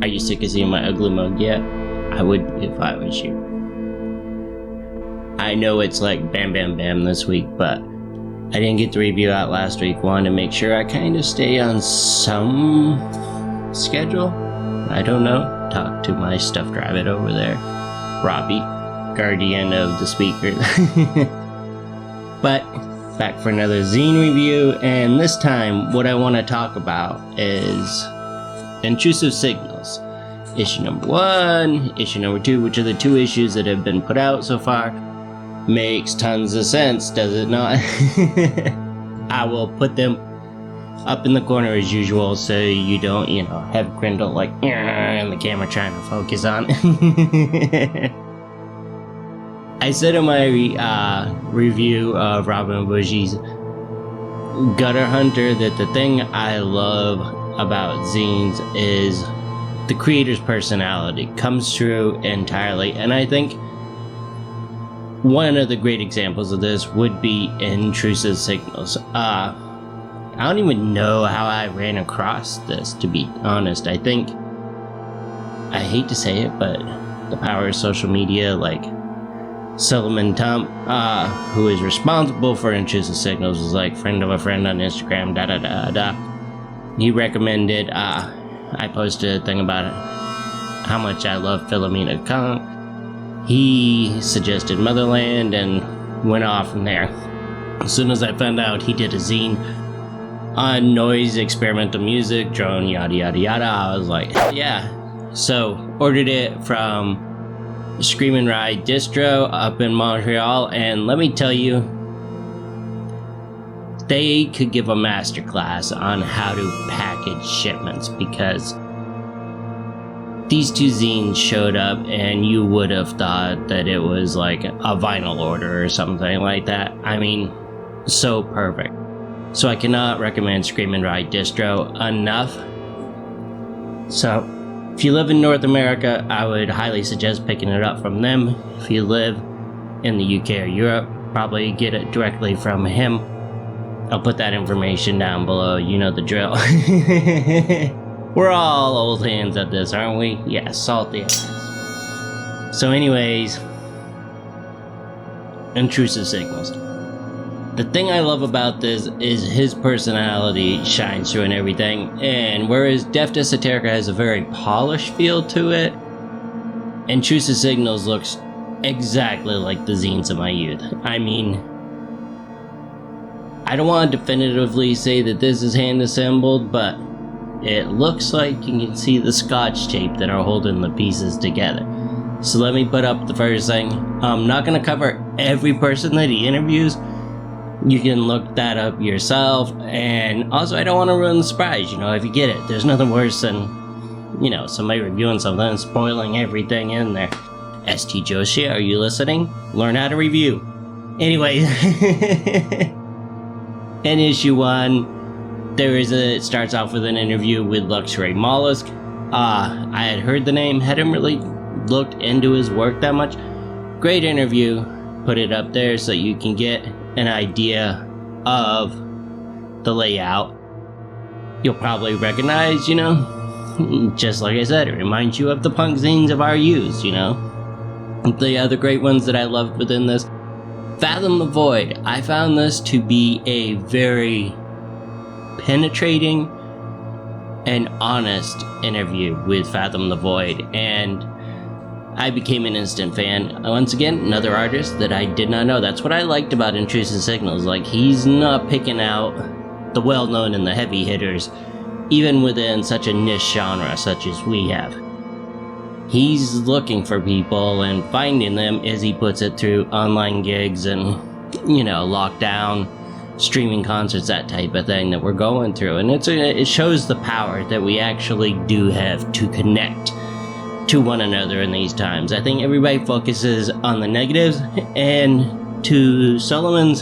Are you sick of seeing my ugly mug yet? I would if I was you. I know it's like bam bam bam this week, but I didn't get the review out last week. Wanted to make sure I kind of stay on some schedule. I don't know. Talk to my stuffed rabbit over there, Robbie, guardian of the speaker. But back for another zine review, and this time what I want to talk about is Intrusive Signals, issue number 1, issue number 2, which are the 2 issues that have been put out so far. Makes tons of sense, does it not? I will put them up in the corner as usual, so you don't, have Grindel like and the camera trying to focus on it. I said in my review of Robin Bushy's Gutter Hunter that the thing I love about zines is the creator's personality comes through entirely, and I think one of the great examples of this would be Intrusive Signals. I don't even know how I ran across this, to be honest. I think, I hate to say it, but the power of social media, like Solomon Tump, who is responsible for Intrusive Signals, was like friend of a friend on Instagram, He recommended, I posted a thing about it, how much I love Philomena Kong. He suggested Motherland and went off from there. As soon as I found out he did a zine on noise, experimental music, drone, yada yada yada, I was like, yeah. So, ordered it from Screamin' Ride Distro up in Montreal, and let me tell you, they could give a masterclass on how to package shipments, because these 2 zines showed up and you would have thought that it was like a vinyl order or something like that. I mean, so perfect. So I cannot recommend Screamin' Ride Distro enough. So if you live in North America, I would highly suggest picking it up from them. If you live in the UK or Europe, probably get it directly from him. I'll put that information down below, you know the drill. We're all old hands at this, aren't we? Yeah, salty ass. So anyways, Intrusive Signals. The thing I love about this is his personality shines through and everything, and whereas Death Esoterica has a very polished feel to it, Intrusive Signals looks exactly like the zines of my youth. I mean, I don't want to definitively say that this is hand assembled, but it looks like you can see the scotch tape that are holding the pieces together. So let me put up the first thing. I'm not going to cover every person that he interviews. You can look that up yourself. And also, I don't want to ruin the surprise. If you get it, there's nothing worse than, somebody reviewing something and spoiling everything in there. ST Joshi, are you listening? Learn how to review. Anyway, in issue 1, it starts off with an interview with Luxray Mollusk. I had heard the name, hadn't really looked into his work that much. Great interview. Put it up there so you can get an idea of the layout. You'll probably recognize, just like I said, it reminds you of the punk zines of our youth, The other great ones that I loved within this, Fathom the Void. I found this to be a very penetrating and honest interview with Fathom the Void, and I became an instant fan. Once again, another artist that I did not know. That's what I liked about Intrusive Signals. Like, he's not picking out the well-known and the heavy hitters, even within such a niche genre such as we have. He's looking for people and finding them, as he puts it, through online gigs and, lockdown, streaming concerts, that type of thing that we're going through. And it shows the power that we actually do have to connect to one another in these times. I think everybody focuses on the negatives, and to Solomon,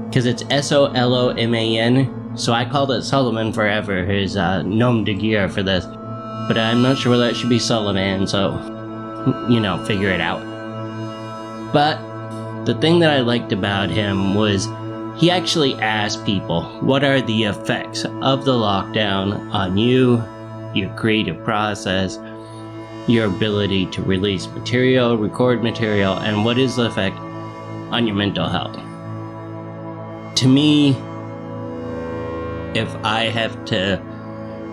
because it's Soloman, so I called it Solomon forever, his nom de guerre for this. But I'm not sure whether that should be Solomon, so, figure it out. But the thing that I liked about him was he actually asked people, what are the effects of the lockdown on you, your creative process, your ability to release material, record material, and what is the effect on your mental health? To me, if I have to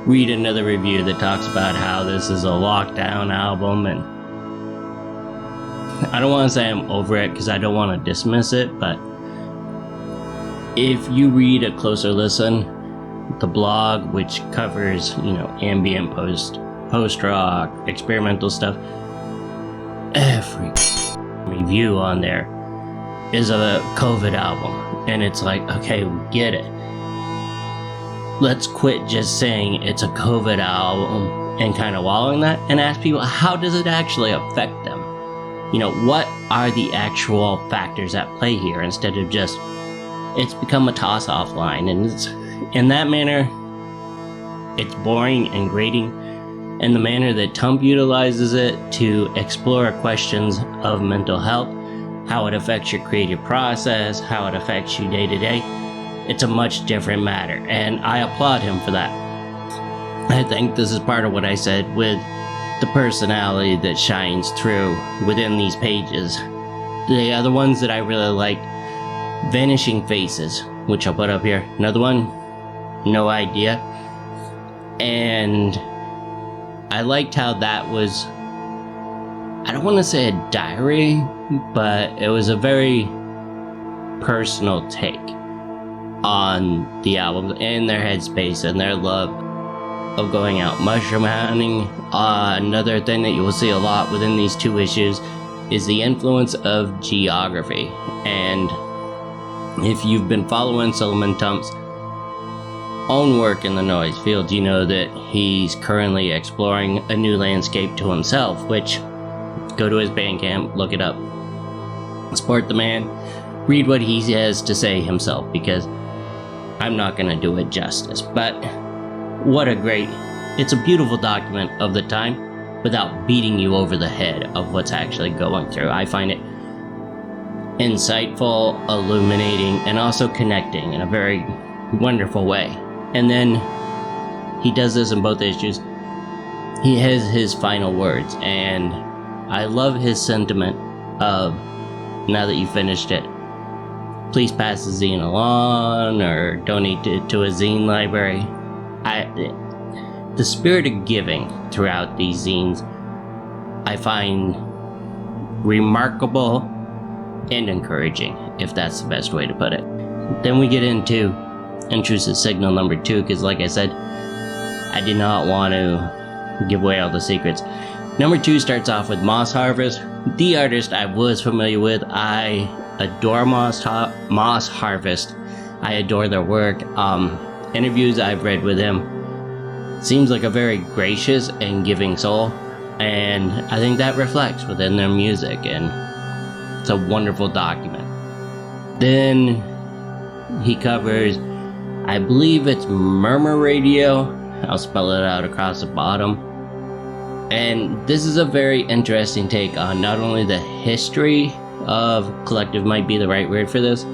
read another review that talks about how this is a lockdown album, and I don't want to say I'm over it because I don't want to dismiss it, but if you read a closer listen, the blog, which covers, ambient post-rock, experimental stuff, every review on there is a COVID album. And it's like, okay, we get it. Let's quit just saying it's a COVID album and kind of wallowing that, and ask people, how does it actually affect them? What are the actual factors at play here, instead of just, it's become a toss-off line, and it's, in that manner, it's boring and grating. And the manner that Tump utilizes it to explore questions of mental health, how it affects your creative process, how it affects you day to day, it's a much different matter, and I applaud him for that. I think this is part of what I said with the personality that shines through within these pages. The other ones that I really like, Vanishing Faces, which I'll put up here. Another one, No Idea. And I liked how that was, I don't want to say a diary, but it was a very personal take on the album and their headspace and their love of going out mushroom hunting. Another thing that you will see a lot within these two issues is the influence of geography. And if you've been following Solomon Tump's own work in the noise field, you know that he's currently exploring a new landscape to himself, which, go to his Bandcamp, look it up, support the man, read what he has to say himself, because I'm not going to do it justice. But what a great, it's a beautiful document of the time without beating you over the head of what's actually going through. I find it insightful, illuminating, and also connecting in a very wonderful way. And then he does this in both issues. He has his final words, and I love his sentiment of, now that you finished it, please pass the zine along or donate it to a zine library. The spirit of giving throughout these zines I find remarkable and encouraging, if that's the best way to put it. Then we get into Intrusive Signal number 2, because like I said, I did not want to give away all the secrets. Number 2 starts off with Moss Harvest, the artist I was familiar with. I adore Moss Harvest. I adore their work. Interviews I've read with him, seems like a very gracious and giving soul, and I think that reflects within their music, and it's a wonderful document. Then he covers, I believe it's Murmur Radio, I'll spell it out across the bottom. And this is a very interesting take on not only the history of collective, might be the right word for this,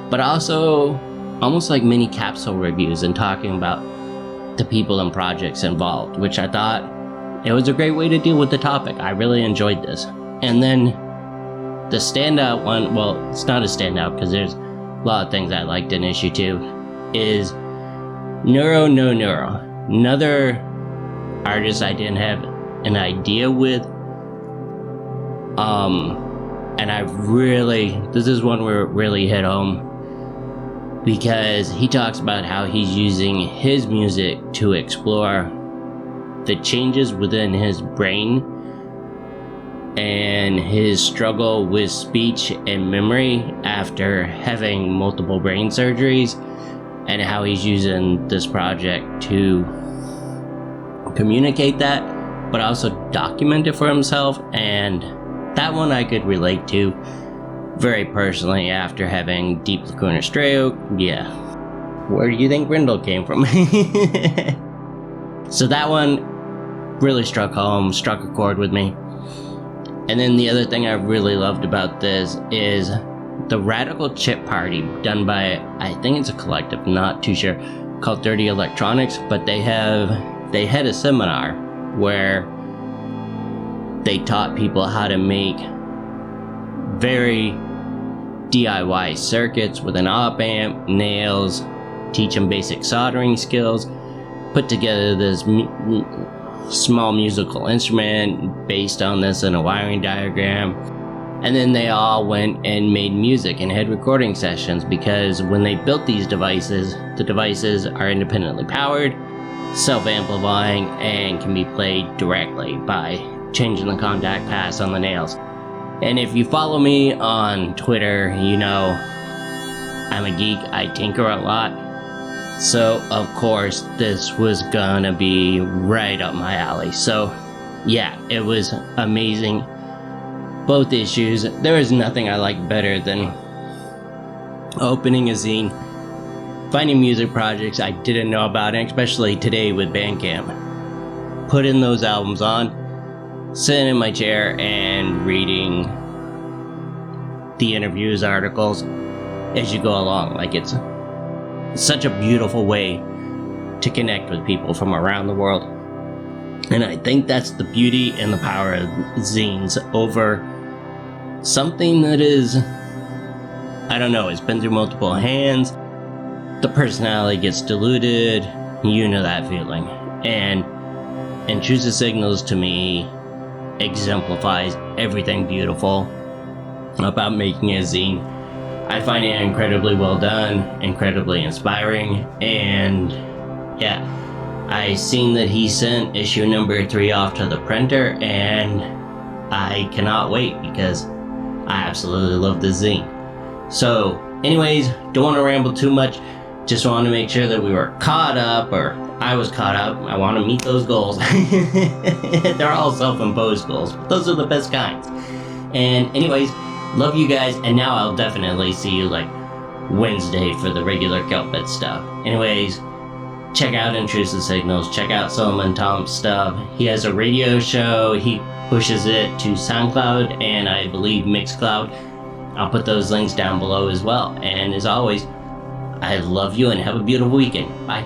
but also almost like mini capsule reviews and talking about the people and projects involved, which I thought it was a great way to deal with the topic. I really enjoyed this. And then the standout one, well, it's not a standout because there's a lot of things I liked in issue 2, is Neuro No Neuro. Another artist I didn't have an idea with. And I really, this is one where it really hit home, because he talks about how he's using his music to explore the changes within his brain and his struggle with speech and memory after having multiple brain surgeries, and how he's using this project to communicate that, but also document it for himself. And that one I could relate to very personally after having deep lacunar stroke. Yeah. Where do you think Grindel came from? So that one really struck home, struck a chord with me. And then the other thing I really loved about this is the Radical Chip Party, done by, I think it's a collective, not too sure, called Dirty Electronics, but they had a seminar where they taught people how to make very DIY circuits with an op amp, nails, teach them basic soldering skills, put together this small musical instrument based on this in a wiring diagram. And then they all went and made music and had recording sessions, because when they built these devices, the devices are independently powered, self-amplifying, and can be played directly by changing the contact paths on the nails. And if you follow me on Twitter, you know I'm a geek, I tinker a lot. So, of course, this was gonna be right up my alley. So, yeah, it was amazing. Both issues. There is nothing I like better than opening a zine, finding music projects I didn't know about, and especially today with Bandcamp. Putting those albums on, sitting in my chair and reading the interviews, articles as you go along. Like, it's such a beautiful way to connect with people from around the world. And I think that's the beauty and the power of zines over something that is, I don't know, it's been through multiple hands. The personality gets diluted. You know that feeling. And Intrusive Signals, to me, exemplifies everything beautiful about making a zine. I find it incredibly well done, incredibly inspiring, and yeah, I seen that he sent issue number 3 off to the printer, and I cannot wait because I absolutely love this zine. So, anyways, don't want to ramble too much. Just want to make sure that we were caught up, or I was caught up. I want to meet those goals. They're all self-imposed goals, but those are the best kinds. And anyways, love you guys, and now I'll definitely see you like Wednesday for the regular Kelpit stuff. Anyways, check out Intrusive Signals, check out Solomon Tom's stuff. He has a radio show, he pushes it to SoundCloud and I believe Mixcloud. I'll put those links down below as well. And as always, I love you and have a beautiful weekend. Bye.